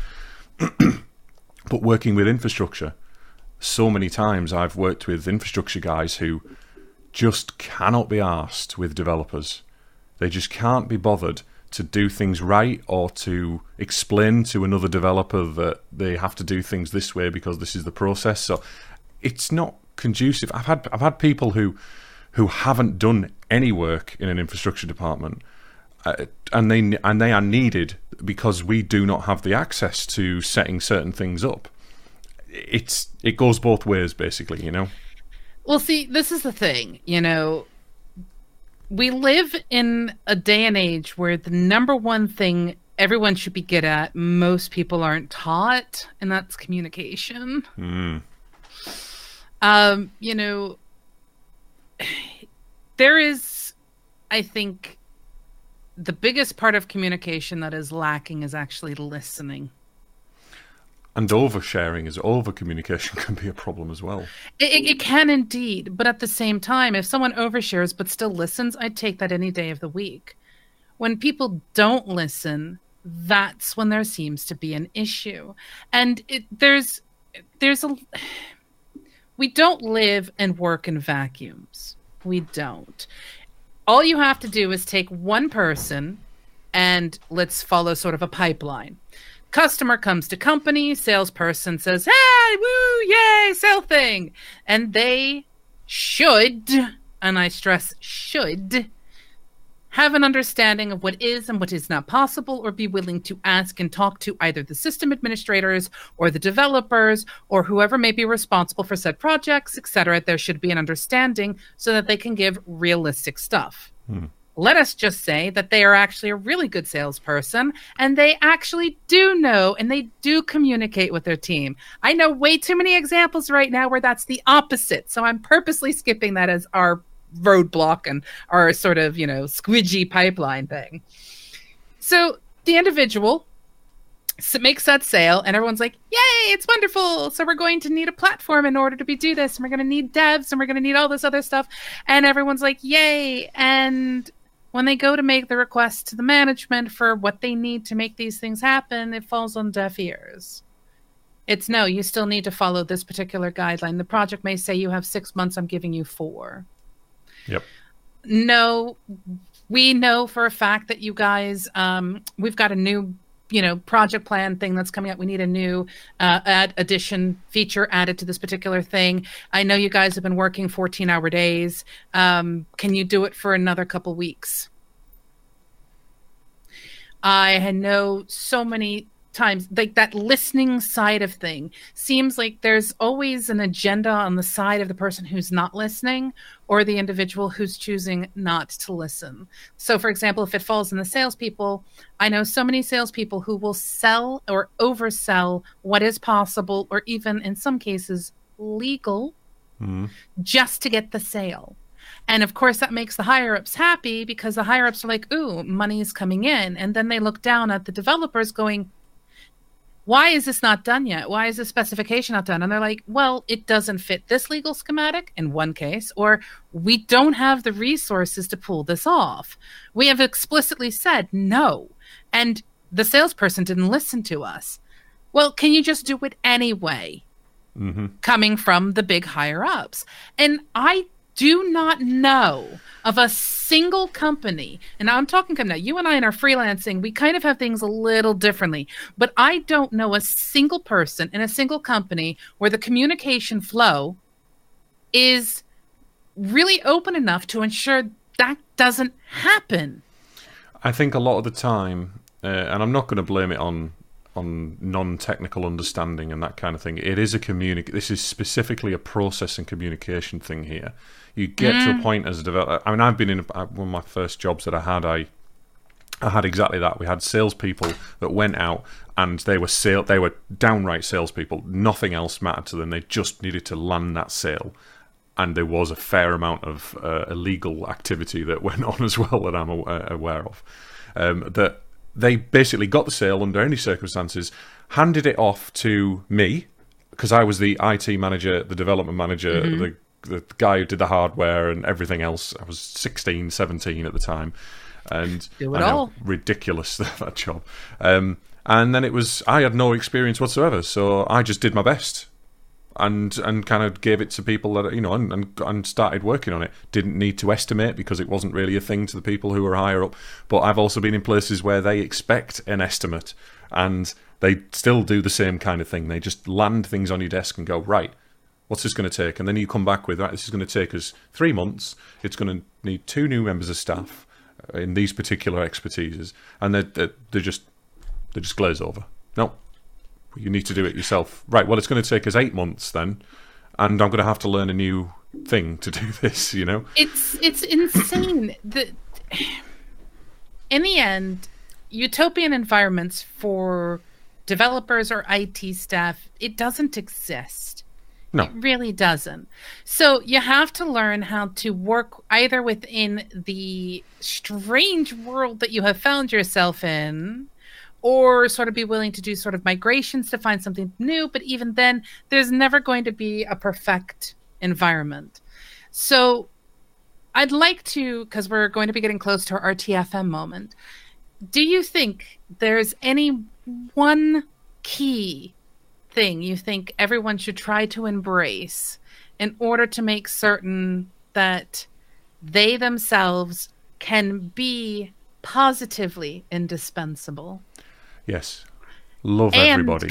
But working with infrastructure, so many times I've worked with infrastructure guys who just cannot be arsed with developers. They just can't be bothered to do things right or to explain to another developer that they have to do things this way because this is the process. So it's not conducive. I've had people who haven't done any work in an infrastructure department, and they are needed because we do not have the access to setting certain things up. It goes both ways, basically, Well, see, this is the thing, we live in a day and age where the number one thing everyone should be good at, most people aren't taught, and that's communication. There is, I think, the biggest part of communication that is lacking is actually listening. And over-communication can be a problem as well. It can indeed, but at the same time, if someone overshares but still listens, I'd take that any day of the week. When people don't listen, that's when there seems to be an issue. And we don't live and work in vacuums. We don't. All you have to do is take one person and let's follow sort of a pipeline. Customer comes to company, salesperson says, hey, woo, yay, sell thing. And they should, and I stress should, have an understanding of what is and what is not possible, or be willing to ask and talk to either the system administrators or the developers or whoever may be responsible for said projects, etc. There should be an understanding so that they can give realistic stuff. Let us just say that they are actually a really good salesperson and they actually do know and they do communicate with their team. I know way too many examples right now where that's the opposite. So I'm purposely skipping that as our roadblock and our sort of, squidgy pipeline thing. So the individual makes that sale and everyone's like, yay, it's wonderful. So we're going to need a platform in order to do this. And we're going to need devs and we're going to need all this other stuff. And everyone's like, yay. And when they go to make the request to the management for what they need to make these things happen, it falls on deaf ears. It's no, you still need to follow this particular guideline. The project may say you have 6 months. I'm giving you 4. Yep. No, we know for a fact that you guys, we've got a new, project plan thing that's coming up. We need a new addition feature added to this particular thing. I know you guys have been working 14-hour days. Can you do it for another couple weeks? I know so many times, like that listening side of thing seems like there's always an agenda on the side of the person who's not listening or the individual who's choosing not to listen. So for example, if it falls in the salespeople, I know so many salespeople who will sell or oversell what is possible or even in some cases legal just to get the sale. And of course, that makes the higher-ups happy because the higher-ups are like, ooh, money is coming in. And then they look down at the developers going, why is this not done yet? Why is this specification not done? And they're like, well, it doesn't fit this legal schematic in one case, or we don't have the resources to pull this off. We have explicitly said no. And the salesperson didn't listen to us. Well, can you just do it anyway? Coming from the big higher ups. And I do not know of a single company, and I'm talking now, you and I in our freelancing, we kind of have things a little differently, but I don't know a single person in a single company where the communication flow is really open enough to ensure that doesn't happen. I think a lot of the time, and I'm not going to blame it on non-technical understanding and that kind of thing. It is this is specifically a process and communication thing here. You get to a point as a developer. I mean, I've been in one of my first jobs that I had exactly that. We had salespeople that went out and they were downright salespeople. Nothing else mattered to them. They just needed to land that sale. And there was a fair amount of illegal activity that went on as well that I'm aware of. That they basically got the sale under any circumstances, handed it off to me because I was the IT manager, the development manager, the guy who did the hardware and everything else. I was 16, 17 at the time. And Do it all. Ridiculous, that job. And then I had no experience whatsoever, so I just did my best and kind of gave it to people that, and started working on it. Didn't need to estimate because it wasn't really a thing to the people who were higher up. But I've also been in places where they expect an estimate and they still do the same kind of thing. They just land things on your desk and go, right, what's this going to take? And then you come back with, right, this is going to take us 3 months. It's going to need 2 new members of staff in these particular expertises, and they just glaze over. No, you need to do it yourself. Right, well, it's going to take us 8 months then, and I'm going to have to learn a new thing to do this, It's insane. In the end, utopian environments for developers or IT staff, it doesn't exist. No. It really doesn't. So you have to learn how to work either within the strange world that you have found yourself in, or sort of be willing to do sort of migrations to find something new. But even then, there's never going to be a perfect environment. So I'd like to, because we're going to be getting close to our TFM moment, do you think there's any one key thing you think everyone should try to embrace in order to make certain that they themselves can be positively indispensable? Yes. Love everybody.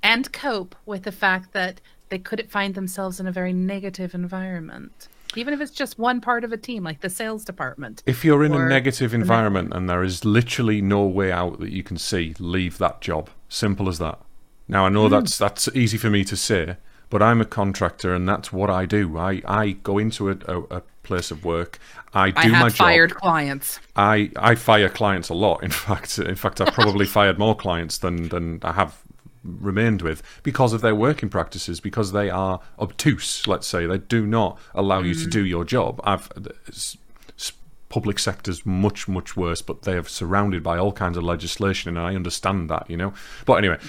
And cope with the fact that they couldn't find themselves in a very negative environment. Even if it's just one part of a team, like the sales department. If you're in a negative environment and there is literally no way out that you can see, leave that job. Simple as that. Now, I know that's easy for me to say, but I'm a contractor and that's what I do. I go into a place of work. I do my job. I have fired clients. I fire clients a lot. In fact, I've probably fired more clients than I have remained with because of their working practices, because they are obtuse, let's say. They do not allow you to do your job. Public sector's much, much worse, but they are surrounded by all kinds of legislation, and I understand that, But anyway,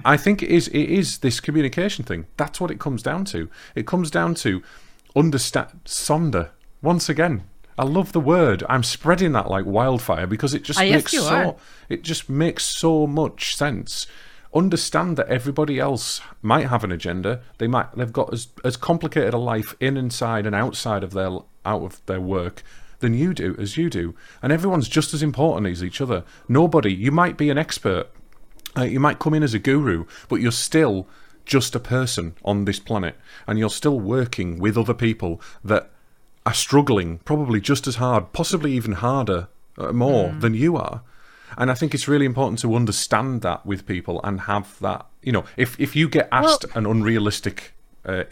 I think it is this communication thing. That's what it comes down to. It comes down to understand. Sonder, once again, I love the word. I'm spreading that like wildfire because it just makes so much sense. Understand that everybody else might have an agenda. They've got as complicated a life inside and outside of their work than you do, and everyone's just as important as each other. You might be an expert, you might come in as a guru, but you're still just a person on this planet, and you're still working with other people that are struggling probably just as hard, possibly even harder, more than you are. And I think it's really important to understand that with people and have that, if you get asked an unrealistic project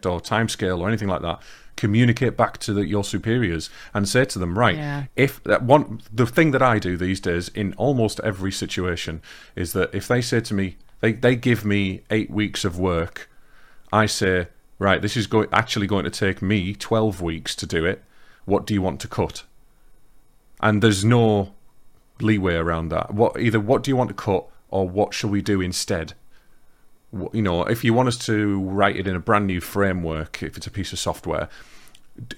or timescale or anything like that, communicate back to your superiors and say to them, the thing that I do these days in almost every situation is that if they say to me, they give me 8 weeks of work, I say, right, this is actually going to take me 12 weeks to do it. What do you want to cut? And there's no leeway around that. What do you want to cut, or what shall we do instead? If you want us to write it in a brand new framework, if it's a piece of software,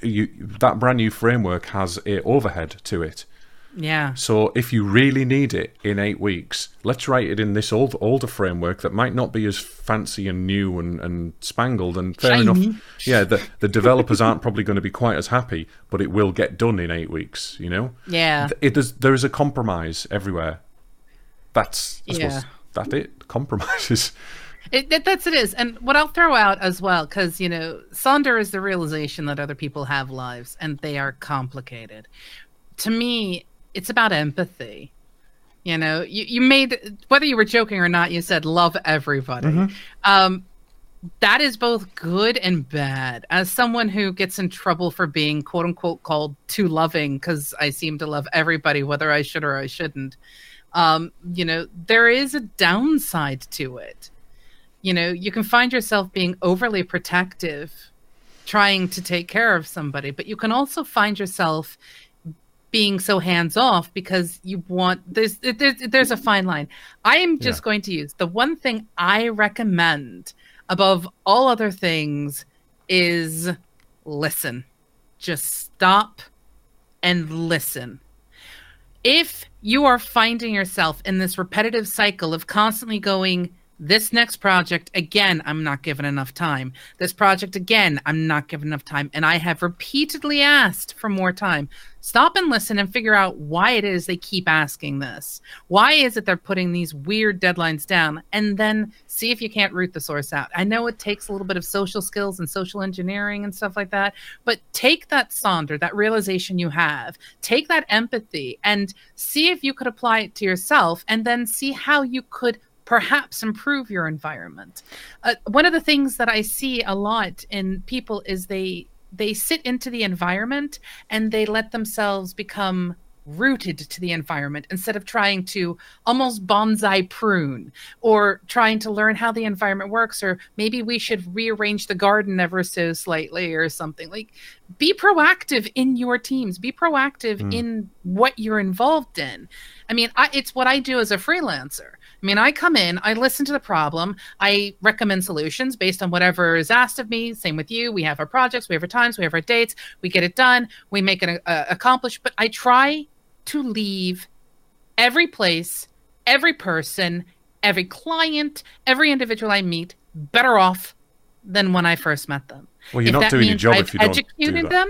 that brand new framework has a overhead to it. Yeah. So if you really need it in 8 weeks, let's write it in this older framework that might not be as fancy and new and spangled. And fair enough, the developers aren't probably going to be quite as happy, but it will get done in 8 weeks. Yeah. There is a compromise everywhere. That's it. Compromises. It is. And what I'll throw out as well, because, Sonder is the realization that other people have lives and they are complicated. To me, it's about empathy. You made, whether you were joking or not, you said love everybody. Mm-hmm. That is both good and bad. As someone who gets in trouble for being, quote unquote, called too loving, because I seem to love everybody, whether I should or I shouldn't, there is a downside to it. You can find yourself being overly protective, trying to take care of somebody, but you can also find yourself being so hands off because you want there's a fine line. I am just going to use the one thing I recommend above all other things is listen. Just stop and listen. If you are finding yourself in this repetitive cycle of constantly going, this next project, again, I'm not given enough time. This project, again, I'm not given enough time. And I have repeatedly asked for more time. Stop and listen and figure out why it is they keep asking this. Why is it they're putting these weird deadlines down? And then see if you can't root the source out. I know it takes a little bit of social skills and social engineering and stuff like that, but take that sonder, that realization you have, take that empathy and see if you could apply it to yourself and then see how you could perhaps improve your environment. One of the things that I see a lot in people is they sit into the environment and they let themselves become rooted to the environment instead of trying to almost bonsai prune or trying to learn how the environment works, or maybe we should rearrange the garden ever so slightly or something. Like, be proactive in your teams, be proactive in what you're involved in. I mean, it's what I do as a freelancer. I mean, I come in, I listen to the problem, I recommend solutions based on whatever is asked of me. Same with you. We have our projects, we have our times, we have our dates, we get it done, we make it accomplished. But I try to leave every place, every person, every client, every individual I meet better off than when I first met them. Well, you're not doing your job if you don't do that.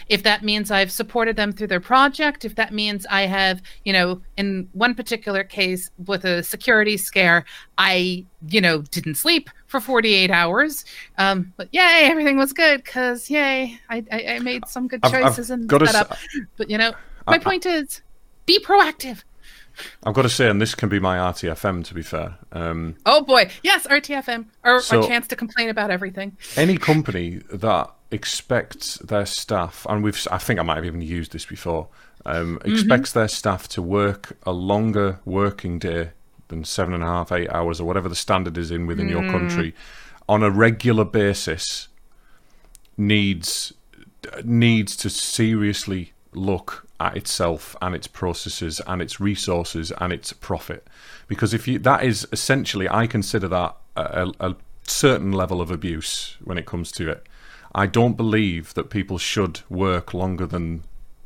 If that means I've supported them through their project, if that means I have, in one particular case with a security scare, I, didn't sleep for 48 hours. But yay, everything was good because, yay, I made some good choices in the setup. But, my point is, be proactive. I've got to say, and this can be my RTFM, to be fair. Oh, boy. Yes, RTFM. Our chance to complain about everything. Any company that expects their staff, and I think I might have even used this before, expects their staff to work a longer working day than 7.5, 8 hours, or whatever the standard is within your country, on a regular basis, needs to seriously look at itself and its processes and its resources and its profit. Because that is essentially, I consider that a certain level of abuse when it comes to it. I don't believe that people should work longer than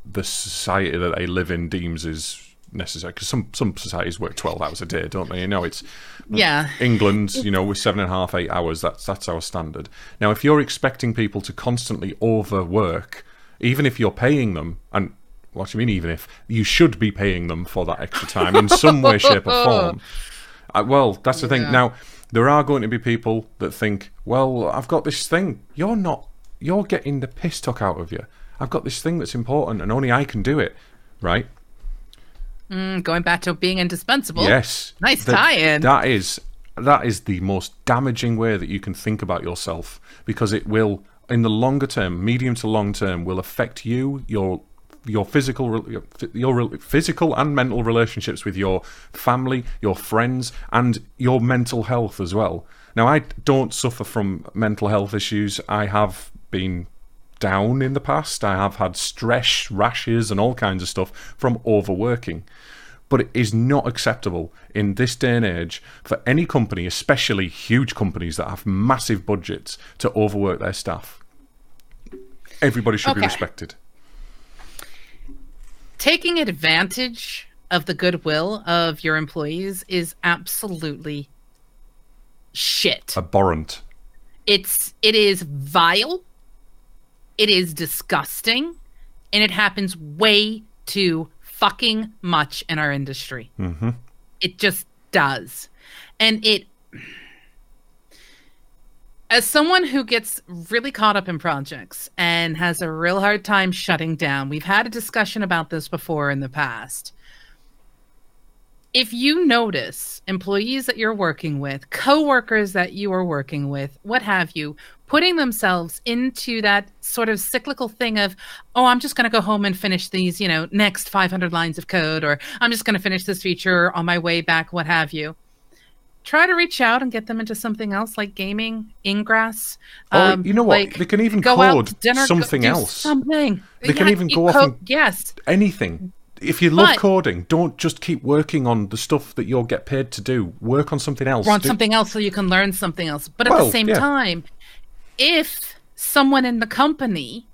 the society that they live in deems is necessary. Because some societies work 12 hours a day, don't they? It's England, with 7.5, 8 hours. That's our standard. Now, if you're expecting people to constantly overwork, even if you're paying them, and what do you mean? Even if you should be paying them for that extra time in some way, shape, or form. Well, that's the thing. Now, there are going to be people that think, well, I've got this thing. You're getting the piss took out of you. I've got this thing that's important and only I can do it, right? Going back to being indispensable. Yes. Nice tie-in. That is the most damaging way that you can think about yourself, because it will, in the longer term, medium to long term, will affect you, your physical and mental relationships with your family, your friends, and your mental health as well. Now, I don't suffer from mental health issues. I have been down in the past. I have had stress, rashes, and all kinds of stuff from overworking. But it is not acceptable in this day and age for any company, especially huge companies that have massive budgets, to overwork their staff. Everybody should be respected. Taking advantage of the goodwill of your employees is absolutely shit. Abhorrent. It is vile. It is disgusting. And it happens way too fucking much in our industry. Mm-hmm. It just does. And as someone who gets really caught up in projects and has a real hard time shutting down, we've had a discussion about this before in the past. If you notice employees that you're working with, coworkers that you are working with, what have you, putting themselves into that sort of cyclical thing of, oh, I'm just going to go home and finish these, next 500 lines of code, or I'm just going to finish this feature on my way back, what have you. try to reach out and get them into something else like gaming, ingress. Or you know what? Like, they can even go out code to dinner, something do else. Something. They can even go off and yes. anything. If you love coding, don't just keep working on the stuff that you'll get paid to do. Work on something else. Want something else so you can learn something else. But at the same time, if someone in the company,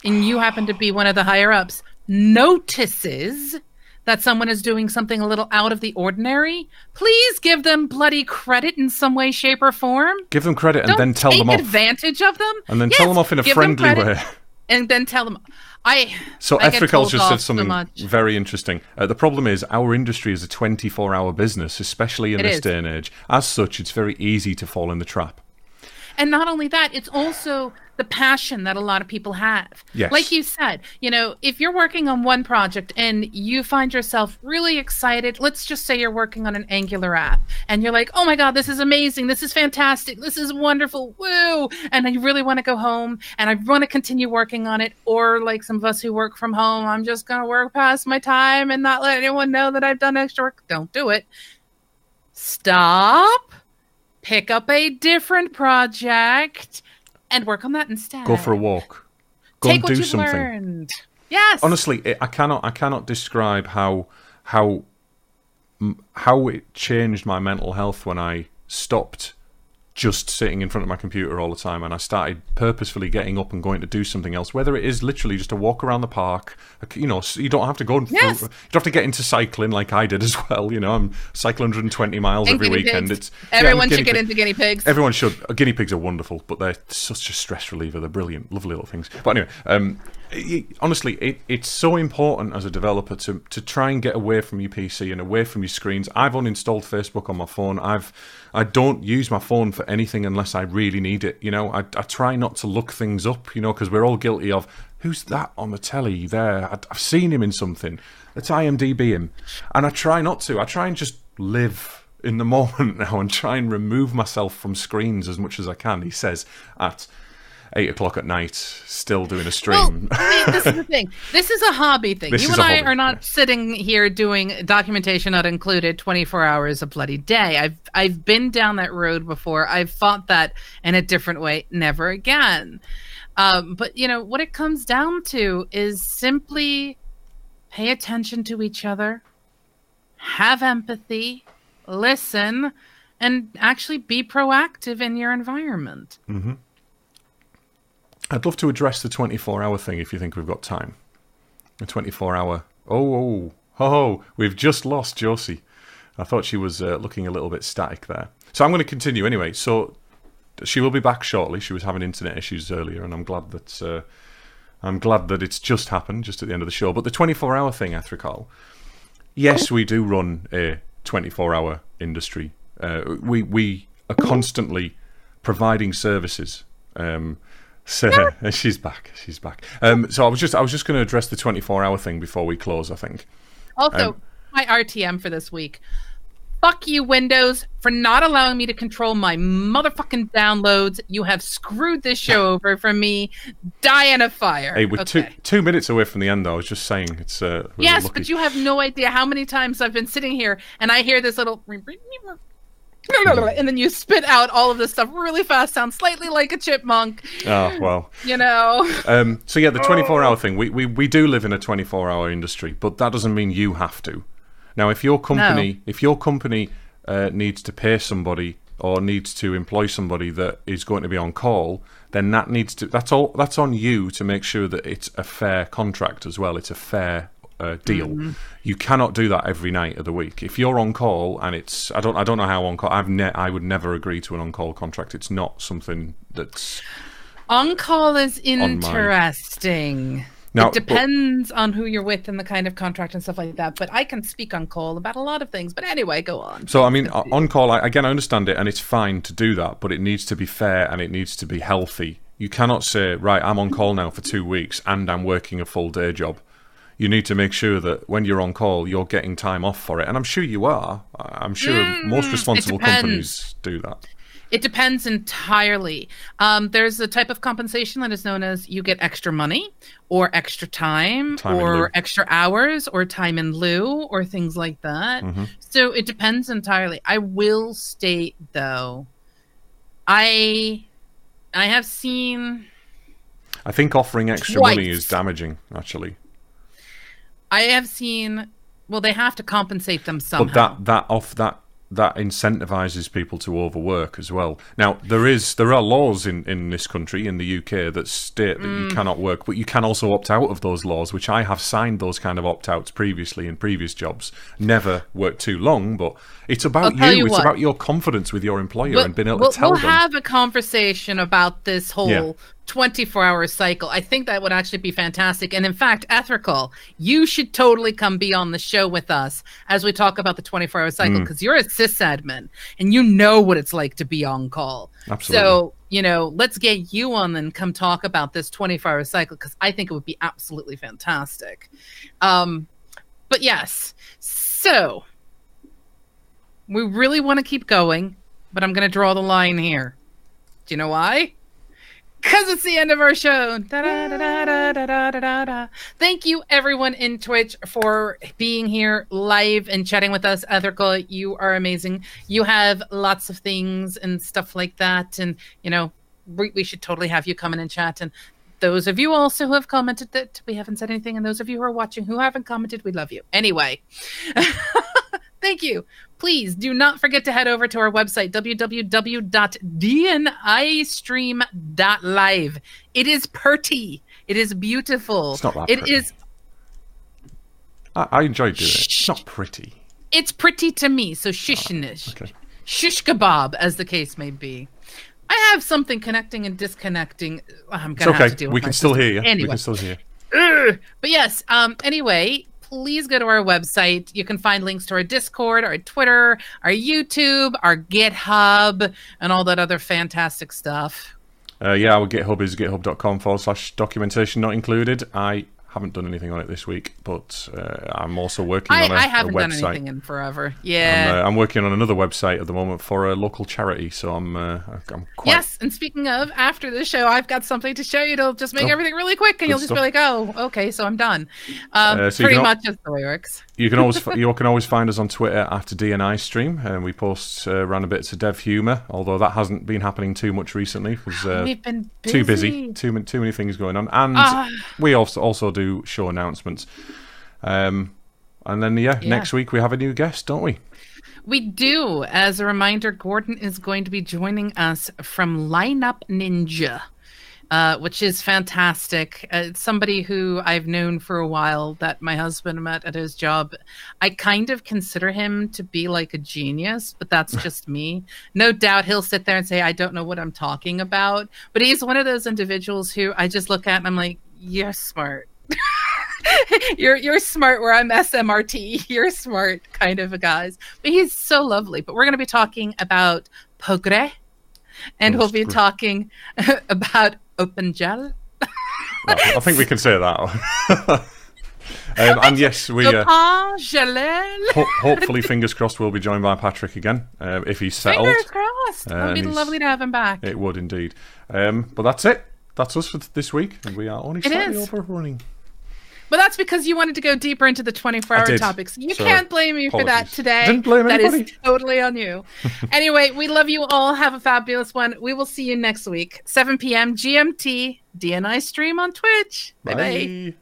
and you happen to be one of the higher ups, notices that someone is doing something a little out of the ordinary, please give them bloody credit in some way, shape, or form. Give them credit and then tell them off. Take advantage of them. And then tell them off in a friendly way. And then tell them. So Ethrical's just said something very interesting. The problem is our industry is a 24-hour business, especially in this day and age. As such, it's very easy to fall in the trap. And not only that, it's also the passion that a lot of people have. Yes. Like you said, you know, if you're working on one project and you find yourself really excited, let's just say you're working on an Angular app and you're like, oh my God, this is amazing. This is fantastic. This is wonderful. Woo. And I really want to go home and I want to continue working on it. Or like some of us who work from home, I'm just going to work past my time and not let anyone know that I've done extra work. Don't do it. Stop. Pick up a different project and work on that instead. Go for a walk. Go Take and do what you've something. learned. Yes. Honestly, I cannot describe how it changed my mental health when I stopped just sitting in front of my computer all the time and I started purposefully getting up and going to do something else, whether it is literally just a walk around the park. You know, you don't have to go and you don't have to get into cycling like I did as well. You know, I'm cycling 120 miles every weekend. Everyone should get into guinea pigs. Everyone should. Guinea pigs are wonderful, but they're such a stress reliever. They're brilliant, lovely little things. But anyway, honestly, it's so important as a developer to try and get away from your PC and away from your screens. I've uninstalled Facebook on my phone. I don't use my phone for anything unless I really need it. You know, I try not to look things up, you know, because we're all guilty of, who's that on the telly there? I've seen him in something. Let's IMDb him. And I try not to. I try and just live in the moment now and try and remove myself from screens as much as I can, he says, at 8 o'clock at night, still doing a stream. Well, this is the thing. This is a hobby thing. You and I are not sitting here doing documentation not included 24 hours a bloody day. I've been down that road before. I've fought that in a different way. Never again. But, you know, what it comes down to is simply pay attention to each other, have empathy, listen, and actually be proactive in your environment. Mm-hmm. I'd love to address the 24-hour thing if you think we've got time. The 24-hour... Oh, we've just lost Josey. I thought she was looking a little bit static there. So I'm going to continue anyway. So she will be back shortly. She was having internet issues earlier, and I'm glad that it's just happened, just at the end of the show. But the 24-hour thing, Ethrical, yes, we do run a 24-hour industry. We are constantly providing services. So she's back. So I was just going to address the 24-hour thing before we close, I think. Also, my RTM for this week. Fuck you, Windows, for not allowing me to control my motherfucking downloads. You have screwed this show over for me. Die in a fire. Hey, we're 2 minutes away from the end, though. I was just saying it's. Yes, but you have no idea how many times I've been sitting here and I hear this little. And then you spit out all of this stuff really fast, sounds slightly like a chipmunk. Oh, well. You know. So yeah, the 24-hour thing. We do live in a 24-hour industry, but that doesn't mean you have to. Now, if your company needs to pay somebody or needs to employ somebody that is going to be on call, then that's on you to make sure that it's a fair contract as well. It's a fair deal. Mm-hmm. You cannot do that every night of the week. If you're on call and it's I don't know how on call. I would never agree to an on call contract. It's not something that's on call is interesting. Now, it depends on who you're with and the kind of contract and stuff like that. But I can speak on call about a lot of things. But anyway, go on. So I mean, on call, I understand it, and it's fine to do that, but it needs to be fair and it needs to be healthy. You cannot say, right, I'm on call now for 2 weeks and I'm working a full day job. You need to make sure that when you're on call, you're getting time off for it. And I'm sure you are. I'm sure most responsible companies do that. It depends entirely. There's a type of compensation that is known as you get extra money or extra time or extra hours or time in lieu or things like that. So it depends entirely. I will state, though, I have seen... I think offering extra money is damaging, actually. I have seen... Well, they have to compensate them somehow. But that incentivizes people to overwork as well. Now, there are laws in this country, in the UK, that state that you cannot work, but you can also opt out of those laws, which I have signed those kind of opt-outs previously in previous jobs. Never worked too long, but it's about you. It's about your confidence with your employer and being able to tell them. We'll have a conversation about this whole 24-hour cycle. I think that would actually be fantastic. And in fact, Ethical, you should totally come be on the show with us as we talk about the 24-hour cycle, because you're a sysadmin and you know what it's like to be on call. Absolutely. So, let's get you on and come talk about this 24-hour cycle, because I think it would be absolutely fantastic. But yes, so we really want to keep going, but I'm going to draw the line here. Do you know why? Because it's the end of our show. Thank you, everyone in Twitch, for being here live and chatting with us. Ethical, you are amazing. You have lots of things and stuff like that. And, we should totally have you come in and chat. And those of you also who have commented that we haven't said anything, and those of you who are watching who haven't commented, we love you. Anyway, thank you. Please do not forget to head over to our website, www.dnistream.live. It is pretty. It is beautiful. It's not that pretty. I enjoy doing it. It's not pretty. It's pretty to me, so shishinish. Okay. Shish kebab, as the case may be. I have something connecting and disconnecting. I'm going to have to deal with we can still hear you. Anyway. We can still hear you. But yes, anyway... Please go to our website. You can find links to our Discord, our Twitter, our YouTube, our GitHub, and all that other fantastic stuff. Our GitHub is github.com/documentation not included. I haven't done anything on it this week, but I'm also working on a website. I haven't done anything in forever. Yeah, I'm working on another website at the moment for a local charity, so I'm quite... Yes, and speaking of, after the show, I've got something to show you to just make everything really quick, and you'll just be like, oh, okay, so I'm done. Pretty much that's the way it works. You can always find us on Twitter after DNI stream, and we post random bits of dev humor, although that hasn't been happening too much recently because we've been too busy, too many things going on, and we also do show announcements. And then next week we have a new guest, don't we? We do. As a reminder, Gordon is going to be joining us from Lineup Ninja, which is fantastic. It's somebody who I've known for a while that my husband met at his job. I kind of consider him to be like a genius, but that's just me. No doubt he'll sit there and say, I don't know what I'm talking about. But he's one of those individuals who I just look at and I'm like, you're smart. You're smart where I'm SMRT. You're smart kind of a guys. But he's so lovely. But we're going to be talking about Progrès, and we'll be talking about OpenGL. I think we can say that. And yes, we hopefully, fingers crossed, we'll be joined by Patrick again if he's settled. Fingers crossed. It would be lovely to have him back. It would indeed. But that's it. That's us for this week, and we are only slightly overrunning. But that's because you wanted to go deeper into the 24-hour topics. You can't blame me for that today. Didn't blame anybody. That is totally on you. Anyway, we love you all. Have a fabulous one. We will see you next week, 7 p.m. GMT, DNI stream on Twitch. Bye-bye.